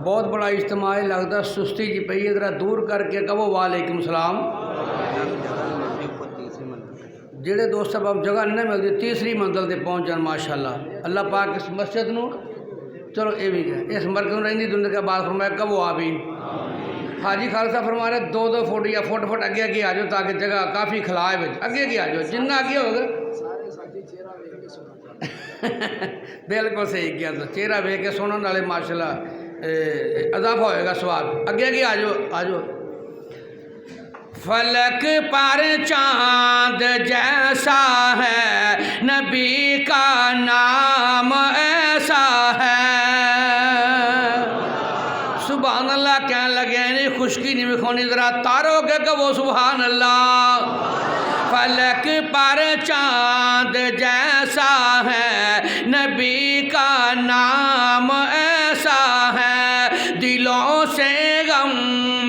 بہت بڑا اجتماع لگتا سستی جی پئی ذرا دور کر کے کہو وعلیکم السلام. جڑے دوست اب جگہ نہیں ملتی تیسری منزل تے پہنچ جان ماشاءاللہ. اللہ پاک اس مسجد نو چلو یہ بھی ہے اس مرکز میں رہی دنیا کے بعد فرمایا کہو آمین. حاجی خالصہ فرما رہے 2-2 فٹ یا فٹ اگے اگے آ جاؤ تاکہ جگہ کافی کھلائے بچ اگے اگے آ جاؤ جنہ اگے ہوگا بالکل صحیح کیا تو چہرہ ویکھ کے سنن والے ماشاءاللہ اضافہ ہوئے گا ثواب. اگے اگے آ جاؤ. فلک پر چاند جیسا ہے نبی کا نام ایسا ہے. سبحان اللہ کہنے لگے نہیں خشکی نہیں بکھونی ذرا تارو کے کہو سبحان اللہ. فلک پر چاند جیسا ہے نبی کا نام ایسا ہے. دلوں سے غم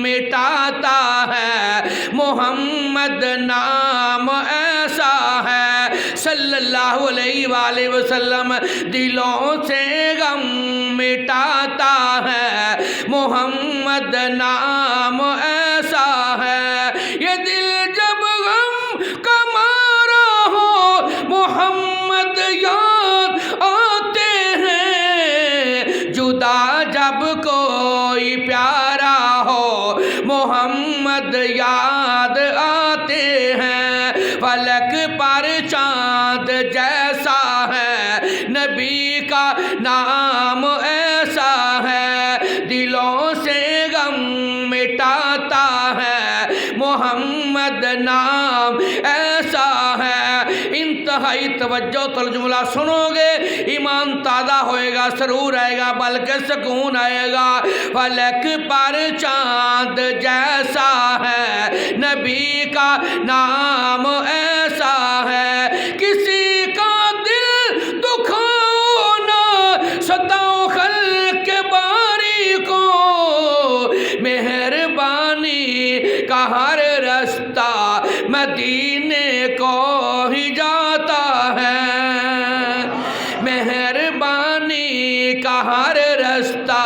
مٹاتا ہے محمد نام ایسا ہے. صلی اللہ علیہ وآلہ وسلم دلوں سے غم مٹاتا ہے محمد نام ایسا ہے. یہ دل جب غم کا مارا ہو محمد یاد آتے ہیں. جدا جب کوئی پیارا ہو محمد یاد آتے ہیں. فلک پر چاند جیسا ہے نبی کا نام ایسا ہے. دلوں سے غم مٹاتا ہے محمد نام ایسا ہے. انتہائی توجہ ترجمہ سنو گے ایمان تازہ ہوئے گا سرور آئے گا بلکہ سکون آئے گا. فلک پر چاند جیسا ہے نبی کا نام ایسا ہے. کسی کا دل دکھاؤ نہ ستاؤ خلق کے باری کو. مہربانی کا ہر رستہ مدینے کو ہی جاتا ہے. مہربانی کا ہر رستہ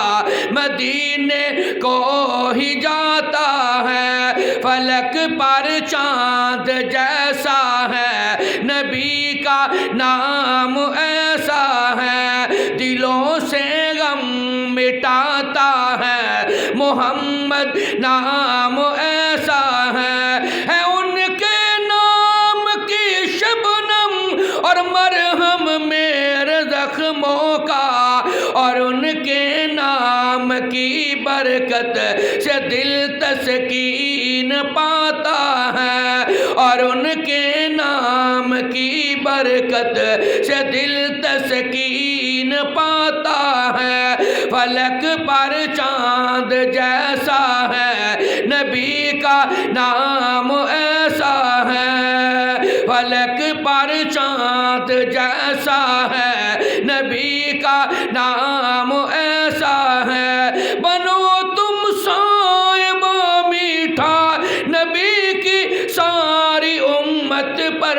مدینے کو ہی جاتا ہے. فلک پر چاند جیسا ہے نبی کا نام ایسا ہے. دلوں سے غم مٹاتا ہے محمد نام ایسا ہے. ان کے نام کی شبنم اور مرہم میرے زخموں کا. اور ان کے نام کی برکت سے دل تسکین پاتا ہے. اور ان کے نام کی برکت سے دل تسکین پاتا ہے. فلک پر چاند جیسا ہے نبی کا نام ایسا ہے. فلک پر چاند جیسا ہے نبی کا نام ایسا ہے. بنو تم صاحب میٹھا نبی کی ساری امت پر.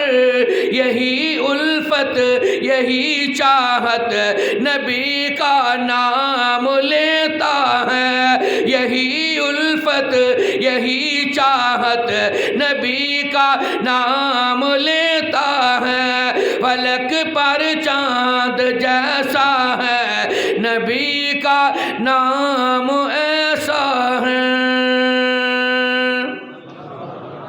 یہی الفت یہی چاہت نبی کا نام لیتا ہے. یہی الفت یہی چاہت نبی کا نام لیتا ہے. فلک پر چاند جیسا ہے نبی کا نام ایسا